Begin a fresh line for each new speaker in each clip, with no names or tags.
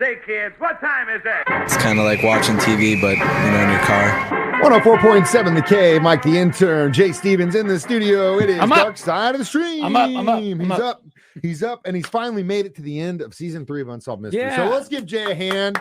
Say, kids, what time is it?
It's kind of like watching TV, but, in your car.
104.7 The K, Mike the Intern, Jay Stevens in the studio. It is Dark Side of the Stream.
I'm up.
He's up, and he's finally made it to the end of season 3 of Unsolved Mysteries.
Yeah.
So let's give Jay a hand.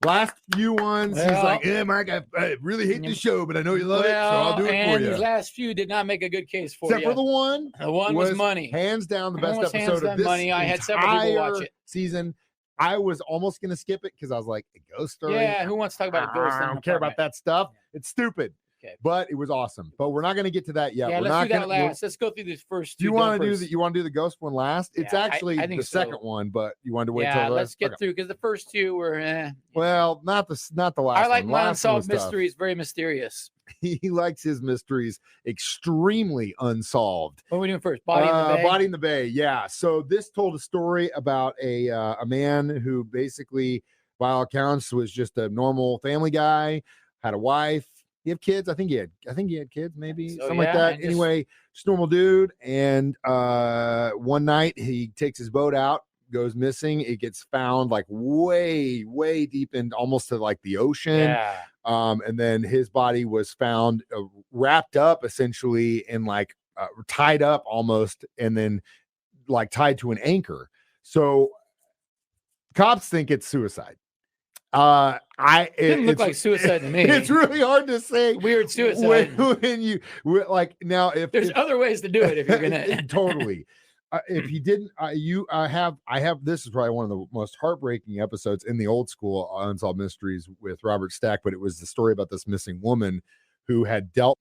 Last few ones, he's like, yeah, Mike, I really hate this show, but I know you love it, so I'll do it for you.
And these last few did not make a good case for
Except for the one.
The one was money.
Hands down the best episode of this
money. I had several people watch it.
Season. I was almost going to skip it because I was like, a ghost story?
Yeah, who wants to talk about a ghost?
I don't care about that stuff. It's stupid.
Okay.
But it was awesome. But we're not going to get to that yet.
Yeah,
we're
let's
not
do that last. Let's go through these first two.
You want to do the ghost one last? It's actually
I think
the second one, but you wanted to wait till
the let's get through because the first two were
well, not the last
I like
one.
my Unsolved Mysteries, very mysterious.
He likes his mysteries extremely unsolved.
What are we doing first? Body in the Bay?
Body in the Bay, yeah. So this told a story about a man who basically, by all accounts, was just a normal family guy, had a wife. He had kids. I think he had kids, maybe something like that. Anyway, just normal dude. And one night he takes his boat out, goes missing. It gets found like way, way deep in, almost to like the ocean.
Yeah.
And then his body was found wrapped up essentially in like tied up almost, and then like tied to an anchor. So cops think it's suicide.
It didn't look like suicide to me.
It's really hard to say.
Weird suicide.
When you like now, if
there's other ways to do it, if you're gonna
totally. If you didn't, I have. This is probably one of the most heartbreaking episodes in the old school Unsolved Mysteries with Robert Stack. But it was the story about this missing woman who had dealt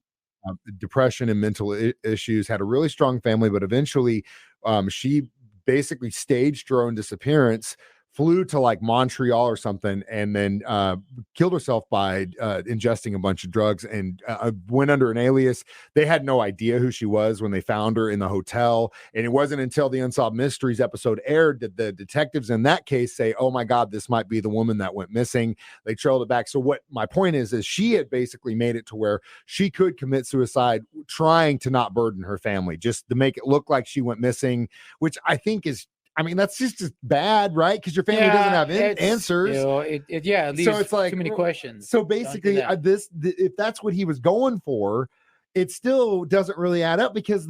depression and mental issues, had a really strong family, but eventually, she basically staged her own disappearance. Flew to like Montreal or something, and then killed herself by ingesting a bunch of drugs and went under an alias. They had no idea who she was when they found her in the hotel. And it wasn't until the Unsolved Mysteries episode aired that the detectives in that case say, oh my God, this might be the woman that went missing. They trailed it back. So what my point is she had basically made it to where she could commit suicide, trying to not burden her family, just to make it look like she went missing, which I think is, that's just bad, right? Because your family doesn't have answers.
It leaves too many questions.
So basically, if that's what he was going for, it still doesn't really add up because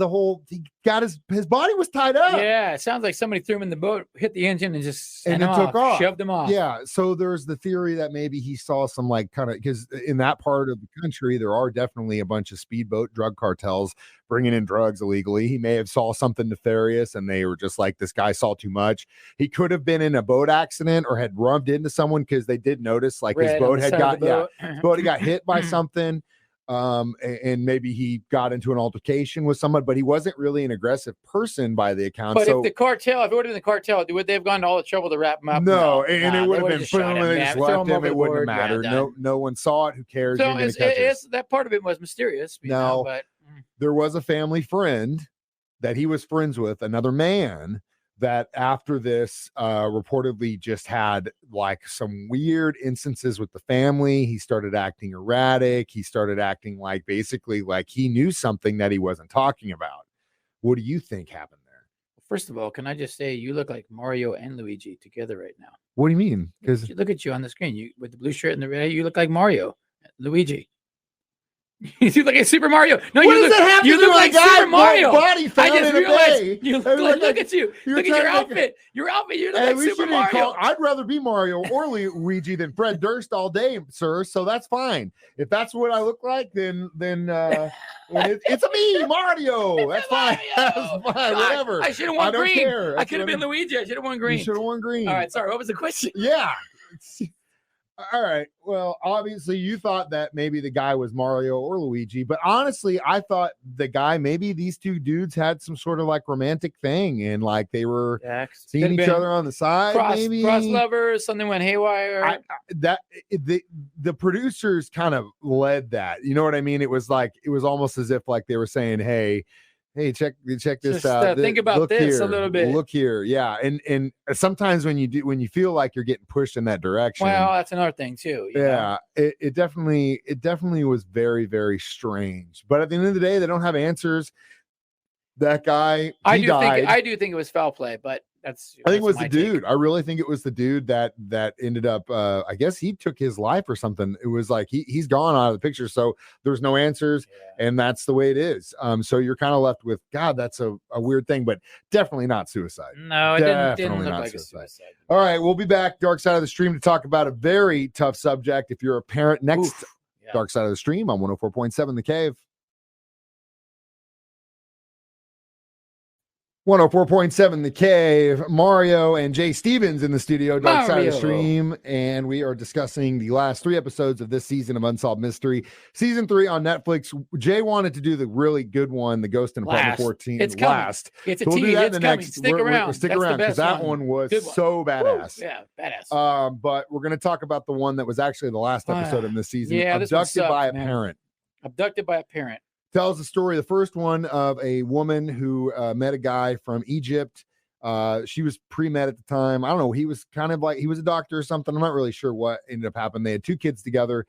he got his body was tied up.
Yeah, it sounds like somebody threw him in the boat, hit the engine, and just
took off,
shoved him off.
Yeah. So there's the theory that maybe he saw some like kind of, because in that part of the country there are definitely a bunch of speedboat drug cartels bringing in drugs illegally. He may have saw something nefarious, and they were just like, this guy saw too much. He could have been in a boat accident or had rubbed into someone because they did notice like his boat had got hit by something. And maybe he got into an altercation with someone, but he wasn't really an aggressive person by the account.
But if it would have been the cartel, would they have gone to all the trouble to wrap him up?
No, and it would have been boom, and they just left him. It wouldn't have mattered. No one saw it. Who cares?
So that part of it was mysterious. But
there was a family friend that he was friends with, another man, that after this reportedly just had like some weird instances with the family. He started acting erratic. He started acting like basically like he knew something that he wasn't talking about. What do you think happened there?
First of all, can I just say you look like Mario and Luigi together right now?
What do you mean? Because
look at you on the screen. You with the blue shirt and the red, you look like Mario, Luigi. You look like Super Mario. No, you look like Super Mario.
Body
I just realized
you
look at you. Look at your outfit. Your outfit. You look like Super Mario.
I'd rather be Mario or Luigi than Fred Durst all day, sir. So that's fine. If that's what I look like, then it's me, Mario. That's fine. That's fine. Whatever.
I should have worn green.
Care.
I could have been Luigi. I should have worn green.
You should have worn green.
All right. Sorry. What was the question?
Yeah. All right. Well, obviously you thought that maybe the guy was Mario or Luigi, but honestly, I thought the guy, maybe these two dudes had some sort of like romantic thing and like they were seeing each other on the side.
Cross lovers, something went haywire.
The producers kind of led that. You know what I mean? It was almost as if like they were saying, hey, check this out.
Think about this
here,
a little bit.
Look here. Yeah. And sometimes when you feel like you're getting pushed in that direction.
Well, that's another thing too.
Yeah. It definitely was very, very strange. But at the end of the day, they don't have answers. That guy,
I do think it was foul play, but that's.
I think it was
my
the dude.
take.
I really think it was the dude that ended up. I guess he took his life or something. It was like he's gone out of the picture, so there's no answers, and that's the way it is. So you're kind of left with God. That's a weird thing, but definitely not suicide.
No, it didn't look like
suicide.
a suicide.
All right, we'll be back. Dark Side of the Stream to talk about a very tough subject. If you're a parent, next Dark Side of the Stream on 104.7 The Cave. 104.7 The Cave. Mario and Jay Stevens in the studio, Dark Side of the Stream, and we are discussing the last 3 episodes of this season of Unsolved Mystery. Season 3 on Netflix. Jay wanted to do the really good one, The Ghost in Apartment 14.
It's coming.
Last.
It's a
so we'll do that in the
coming.
next.
Stick around.
Stick around because that one was so badass.
Woo. Yeah, badass.
But we're going to talk about the one that was actually the last episode of this season.
Yeah,
Abducted by a Parent.
Abducted by a Parent.
Tells the story, the first one, of a woman who met a guy from Egypt. She was pre-med at the time. I don't know. He was kind of like, he was a doctor or something. I'm not really sure what ended up happening. They had 2 kids together.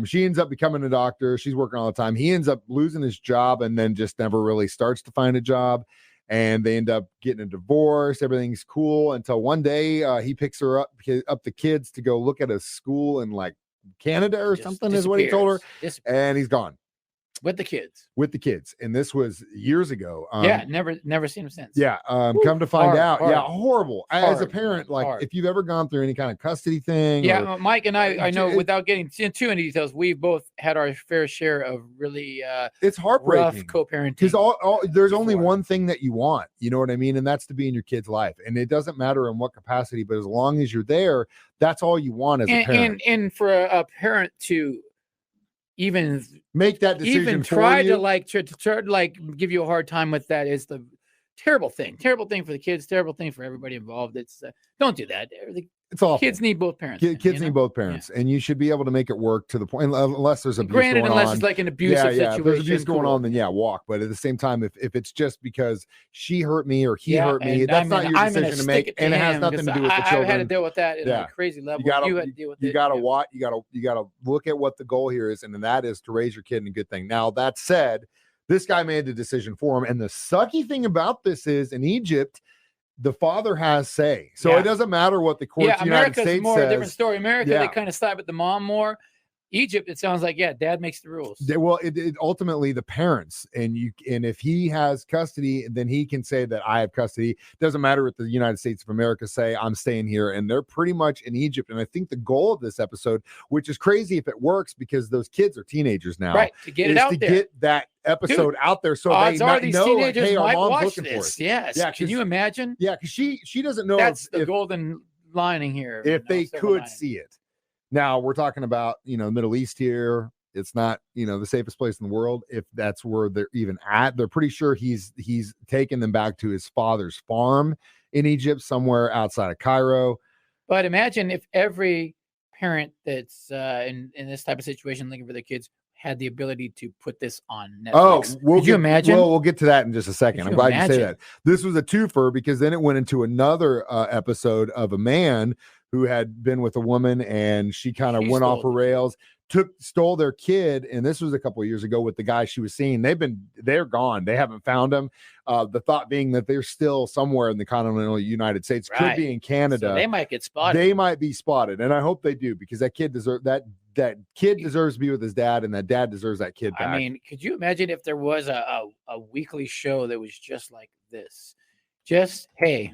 She ends up becoming a doctor. She's working all the time. He ends up losing his job and then just never really starts to find a job. And they end up getting a divorce. Everything's cool until one day he picks her up the kids to go look at a school in like Canada or something is what he told her. And he's gone. With the kids. And this was years ago.
Never seen him since.
Yeah. Come to find out.
Hard.
Yeah. Horrible. As a parent, like if you've ever gone through any kind of custody thing.
Yeah. Mike and I know without getting too into details, we've both had our fair share of really
it's heartbreaking.
rough co-parenting.
Because there's only one thing that you want, you know what I mean? And that's to be in your kid's life. And it doesn't matter in what capacity, but as long as you're there, that's all you want as a parent.
And for a parent to even
make that decision,
even try to give you a hard time with that is the terrible thing for the kids, terrible thing for everybody involved. It's don't do that.
It's awful.
Kids need both parents.
Kids need both parents, and you should be able to make it work to the point, unless there's abuse going on.
Unless it's like an abusive situation.
If there's abuse going on, then walk. But at the same time, if it's just because she hurt me or he hurt me, that's not your decision to make, and it has nothing to do with the children.
I had to deal with that at a crazy level. You had to deal with it.
You got to watch. You got to look at what the goal here is, and that is to raise your kid in a good thing. Now that said, this guy made the decision for him, and the sucky thing about this is in Egypt, the father has say. So it doesn't matter what the courts of the United States
more
says.
A different story. America, they kind of side with the mom more. Egypt, it sounds like, dad makes the rules.
Well, it ultimately the parents, and if he has custody, then he can say that I have custody. Doesn't matter what the United States of America say, I'm staying here. And they're pretty much in Egypt. And I think the goal of this episode, which is crazy if it works because those kids are teenagers now,
right? To get it out there,
get that episode out there, so they know
teenagers
like, hey, our
might
mom's
watch
looking
this.
for it.
Yes, yeah. Can you imagine?
Yeah, because she doesn't know.
That's the golden lining here.
If they could see it. Now we're talking about, Middle East here. It's not, the safest place in the world. If that's where they're even at, they're pretty sure he's taken them back to his father's farm in Egypt, somewhere outside of Cairo.
But imagine if every parent that's in this type of situation looking for their kids had the ability to put this on Netflix. Could you imagine?
Well, we'll get to that in just a second. I'm glad you say that. This was a twofer because then it went into another episode of a man who had been with a woman and she kind of went off her rails, stole their kid. And this was a couple of years ago with the guy she was seeing. They're gone. They haven't found them. The thought being that they're still somewhere in the continental United States, could be in Canada.
So they might get spotted.
They might be spotted. And I hope they do, because that kid deserves to be with his dad, and that dad deserves that kid back.
I mean, could you imagine if there was a weekly show that was just like this? Just, hey,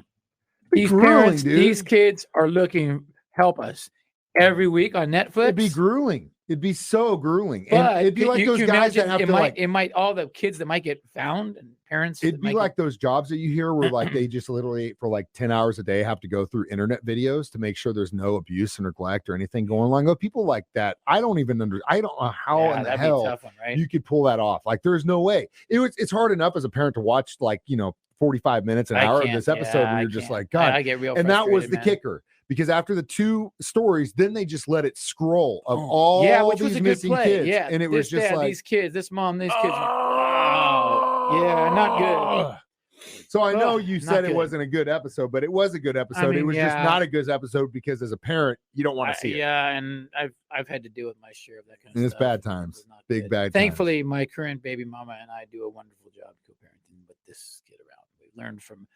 these parents, these kids are looking, help us every week on Netflix.
It'd be grueling. It'd be so grueling.
But
and it'd be like those guys that have
it might all the kids that might get found and parents.
It'd be like those jobs that you hear where like they just literally for like 10 hours a day have to go through internet videos to make sure there's no abuse or neglect or anything going along. People like that, I don't know how in the hell
tough one, right?
You could pull that off. Like there's no way. It's hard enough as a parent to watch 45 minutes, an hour of this episode where you're just like, God.
I get real
and that was the kicker. Because after the 2 stories, then they just let it scroll of all
which
these
was a
missing
good play.
kids.
Yeah,
and it was just like
these kids, this mom, these kids. Not good.
So I know you said it wasn't a good episode, but it was a good episode. It was just not a good episode because as a parent, you don't want to see it.
Yeah, and I've had to deal with my share of that kind of
stuff.
It's
bad times. Bad times.
Thankfully, my current baby mama and I do a wonderful job co-parenting, but this kid around. learned from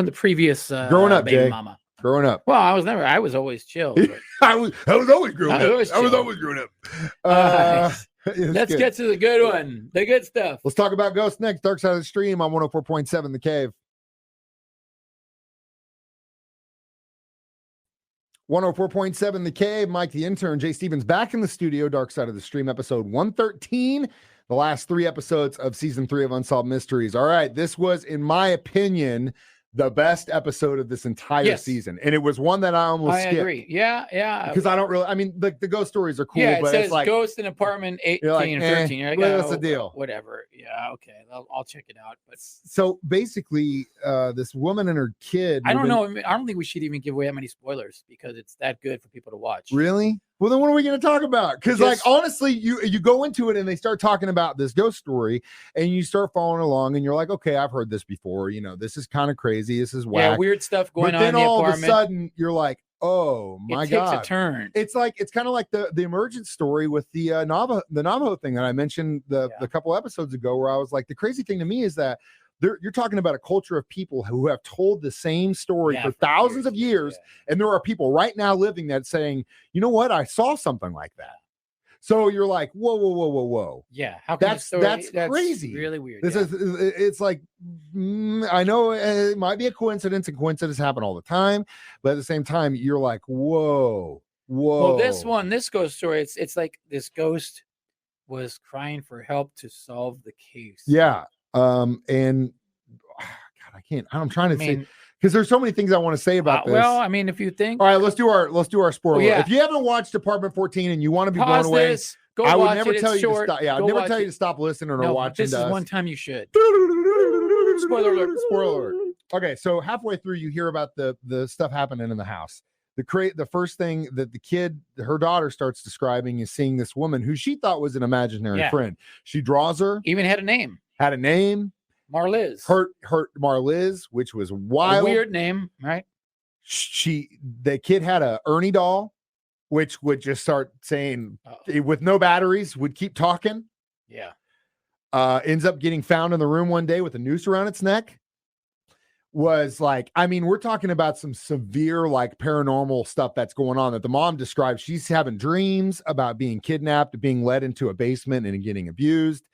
the previous
growing up,
baby
Jay.
mama.
Growing up.
Well, I was always chill. But
I was always growing
I
up.
was
I was
chill.
always growing up.
Let's get to the good one. The good stuff.
Let's talk about Ghost next. Dark Side of the Stream on 104.7 The Cave. 104.7 The Cave. Mike the Intern. Jay Stevens back in the studio. Dark Side of the Stream, episode 113. The last 3 episodes of season 3 of Unsolved Mysteries. All right. This was, in my opinion, the best episode of this entire season. And it was one that I almost skipped.
Agree. Yeah.
Because I don't really, I mean, the ghost stories are cool,
it
but
says
it's like
Ghost in Apartment 18 and 13. You're like,
what's the deal?
Whatever. Yeah, okay. I'll check it out. But
so basically, this woman and her kid.
I don't know. I don't think we should even give away that many spoilers because it's that good for people to watch.
Really? Well, then what are we going to talk about? Because, like, honestly, you go into it and they start talking about this ghost story, and you start following along, and you're like, okay, I've heard this before. You know, this is kind of crazy. This is whack.
Yeah, weird stuff going on.
But then
in the
all
apartment.
of a sudden, you're like, oh my God!
It takes a turn.
It's kind of like the emergent story with the Navajo thing that I mentioned the couple episodes ago, where I was like, the crazy thing to me is that you're talking about a culture of people who have told the same story for thousands of years. And there are people right now living that saying, you know what? I saw something like that. So you're like, whoa.
Yeah. How can
that's crazy.
Really weird.
It's like, I know it might be a coincidence, and coincidences happen all the time. But at the same time, you're like, whoa.
Well, this ghost story, it's like this ghost was crying for help to solve the case.
Yeah. And God, I can't. I'm trying to say, because there's so many things I want to say about this.
Well, I mean, if you think,
all right, let's do our spoiler.
Yeah.
If you haven't watched Department 14 and you want to be blown away, I would never tell you to stop. Yeah, I'd never tell you to stop listening or watching.
This is one time you should.
Spoiler alert! Spoiler alert! Okay, so halfway through, you hear about the stuff happening in the house. The first thing that the kid, her daughter, starts describing is seeing this woman who she thought was an imaginary friend. She draws her.
Even had a name. Marliz.
Her Marliz, which was wild.
A weird name, right?
The kid had a Ernie doll, which would just start saying with no batteries, would keep talking.
Yeah.
Ends up getting found in the room one day with a noose around its neck. Was like, I mean, we're talking about some severe, like, paranormal stuff that's going on that the mom describes. She's having dreams about being kidnapped, being led into a basement and getting abused.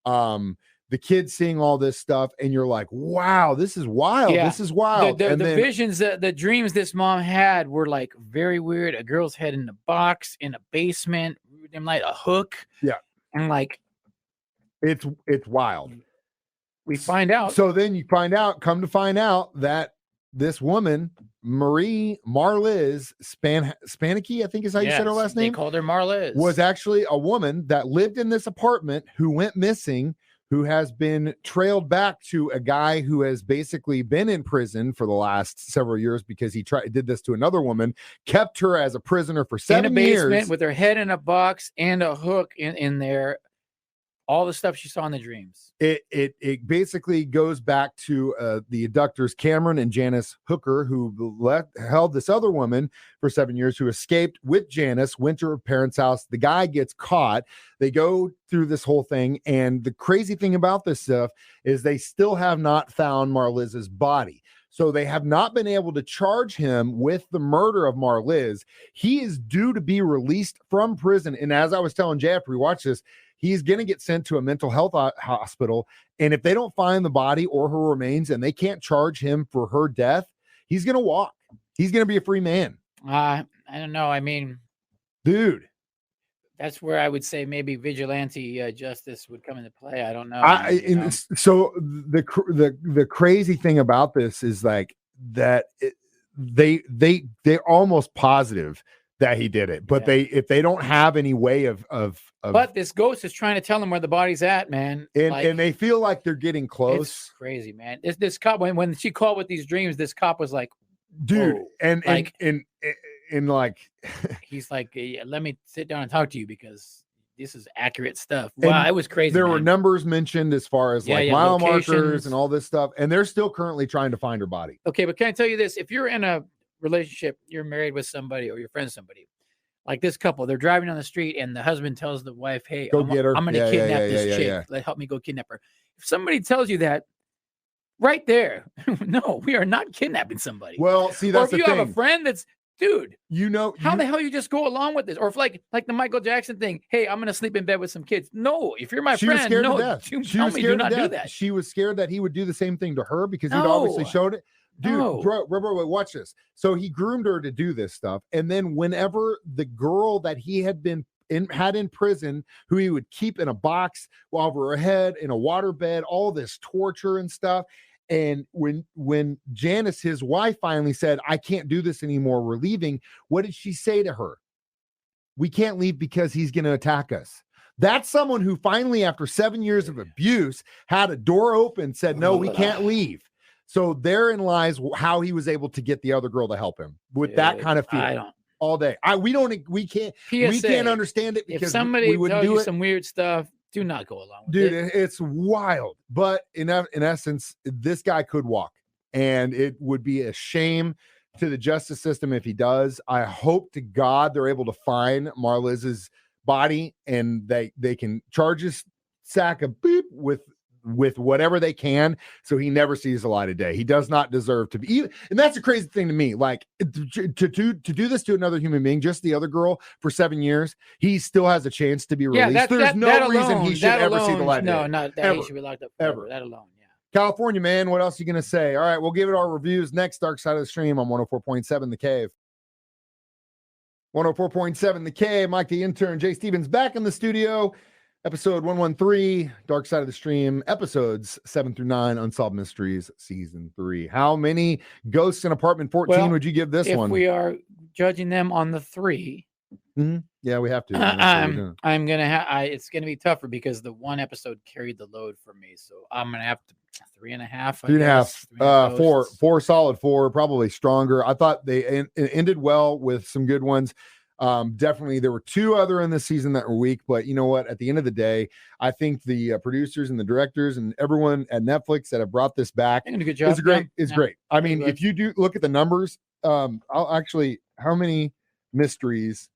The kids seeing all this stuff, and you're like, wow, this is wild. Yeah. This is wild.
The visions, the dreams this mom had were like very weird. A girl's head in a box in a basement, and like a hook.
Yeah.
And like,
it's wild.
We find out.
So then you come to find out that this woman, Marliz Spanicky, I think is how you said her last name.
They called her Marliz.
Was actually a woman that lived in this apartment who went missing, who has been trailed back to a guy who has basically been in prison for the last several years because he did this to another woman, kept her as a prisoner for 7 years.
In a basement with her head in a box and a hook in there. All the stuff she saw in the dreams.
It basically goes back to the abductors Cameron and Janice Hooker, who held this other woman for 7 years, who escaped with Janice, went to her parents' house. The guy gets caught. They go through this whole thing, and the crazy thing about this stuff is they still have not found Marliz's body. So they have not been able to charge him with the murder of Marliz. He is due to be released from prison. And as I was telling Jay after we watched this, he's going to get sent to a mental health hospital. And if they don't find the body or her remains and they can't charge him for her death, he's going to walk. He's going to be a free man.
I don't know. I mean,
dude,
that's where I would say maybe vigilante justice would come into play. I don't know.
So the crazy thing about this is like that they're almost positive that he did it, but if they don't have any way of
but this ghost is trying to tell them where the body's at, man,
and they feel like they're getting close.
It's crazy, man. This cop, when she called with these dreams, this cop was like,
dude, and like
he's like, yeah, let me sit down and talk to you because this is accurate stuff. Wow, it was crazy.
There were numbers mentioned as far as mile markers and all this stuff, and they're still currently trying to find her body.
Okay, but can I tell you this? If you're in a relationship, you're married with somebody or you're friends with somebody, like this couple, they're driving on the street and the husband tells the wife, hey,
go get her.
I'm going to kidnap this chick. Help me go kidnap her. If somebody tells you that, right there. No, we are not kidnapping somebody.
Well, see, that's
or if you have a friend that's, dude, how the hell you just go along with this? Or if like the Michael Jackson thing, hey, I'm gonna sleep in bed with some kids. No, if you're my
she was
friend,
scared
no,
to death.
you
She
tell
was
me
scared
do
to
not do
death.
that.
She was scared that he would do the same thing to her because he'd obviously showed it. Dude, bro, watch this. So he groomed her to do this stuff, and then whenever the girl that he had been had in prison, who he would keep in a box over her head in a waterbed, all this torture and stuff. And when Janice, his wife, finally said, I can't do this anymore, we're leaving, what did she say to her? We can't leave because he's going to attack us. That's someone who finally, after 7 years of abuse, had a door open, said, no, we can't leave. So therein lies how he was able to get the other girl to help him with that kind of feeling. All day. We can't understand it because
if somebody
we wouldn't
tells
do
you
it.
Some weird stuff, do not go along with
Dude,
it.
it's wild. But in essence, this guy could walk, and it would be a shame to the justice system if he does. I hope to God they're able to find Marliz's body and they can charge his sack of beep with whatever they can, so he never sees the light of day. He does not deserve to be, and that's a crazy thing to me. Like to do this to another human being, just the other girl, for 7 years, he still has a chance to be released. There's no reason he should ever see the light of day.
No, not that he should be locked up forever. That alone, yeah.
California, man, what else are you gonna say? All right, we'll give it our reviews next. Dark Side of the Stream on 104.7 The Cave. 104.7 The Cave. Mike the Intern, Jay Stevens back in the studio. Episode 113, Dark Side of the Stream, episodes 7 through 9, Unsolved Mysteries, Season 3. How many Ghosts in Apartment 14 would you give this one?
If we are judging them on the 3,
yeah, we have to.
I'm gonna have. It's gonna be tougher because the one episode carried the load for me, so I'm gonna have to 3.5.
3.5. 4 solid 4, probably stronger. I thought they ended well with some good ones. Definitely there were 2 other in this season that were weak, but you know what, at the end of the day, I think the producers and the directors and everyone at Netflix that have brought this back
a good job.
It's great. I mean, if you do look at the numbers, I'll actually, how many mysteries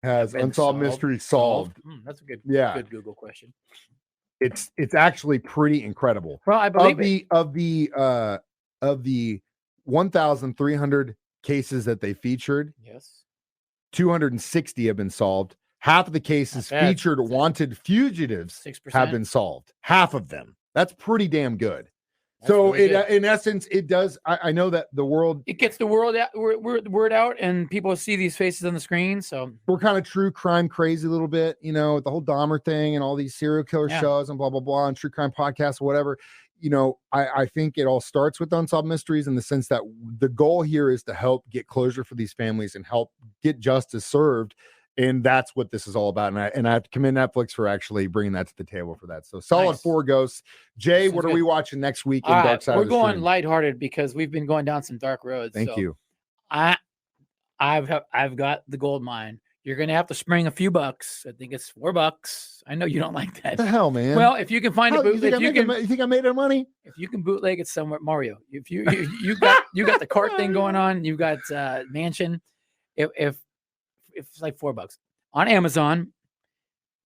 has Unsolved Mysteries solved?
That's a good Google question.
It's actually pretty incredible.
Well, I believe
of the 1,300 cases that they featured,
yes,
260 have been solved. Half of the cases featured wanted fugitives 6%. Have been solved. Half of them. That's pretty damn good. So in essence, it does. I know that the world,
it gets the word out, and people see these faces on the screen. So
we're kind of true crime crazy a little bit, you know, with the whole Dahmer thing and all these serial killer shows and blah blah blah and true crime podcasts, whatever. You know, I think it all starts with Unsolved Mysteries in the sense that the goal here is to help get closure for these families and help get justice served. And that's what this is all about. And I have to commend Netflix for actually bringing that to the table for that. So solid 4 Ghosts. Jay, what are we watching next week in Dark Side of the Stream?
We're going lighthearted because we've been going down some dark roads.
Thank you.
I've got the gold mine. You're going to have to spring a few bucks. I think it's $4. I know you don't like that.
What the hell, man?
Well, if you can find a bootleg,
you think I made that money?
If you can bootleg it somewhere, Mario. If you got the cart thing going on, you got Mansion. If it's like $4 on Amazon,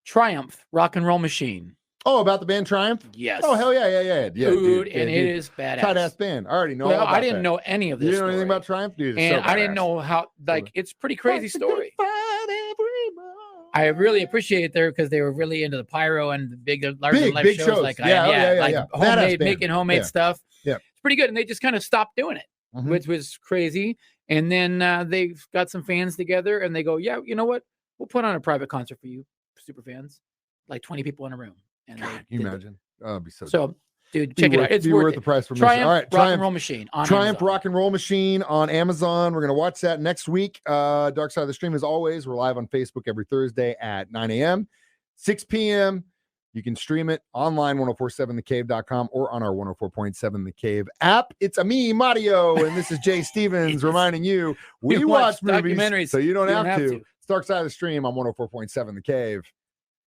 Triumph Rock and Roll Machine.
Oh, about the band Triumph?
Yes.
Oh, hell yeah.
Dude, and it is badass.
Tight-ass band. I already know.
Well, I didn't know any of this.
You didn't know anything about Triumph? Dude,
and I didn't know how, like, it's a pretty crazy story. I really appreciate it there because they were really into the pyro and the larger than life shows. Like, making homemade stuff.
Yeah.
It's pretty good. And they just kind of stopped doing it, which was crazy. And then they've got some fans together and they go, yeah, you know what? We'll put on a private concert for you, super fans, like 20 people in a room. And
God, can you imagine? Oh, it'd be so
good. Dude, check it out. It's
worth the price for
Triumph.
All right,
Rock and Roll Machine on
Triumph
Amazon.
Rock and Roll Machine on Amazon. We're gonna watch that next week. Dark Side of the Stream, as always, we're live on Facebook every Thursday at 9 a.m., 6 p.m. You can stream it online, 1047thecave.com, or on our 104.7 The Cave app. It's me, Mario, and this is Jay Stevens reminding you we watch movies,
documentaries,
so you don't have to. It's Dark Side of the Stream on 104.7 The Cave.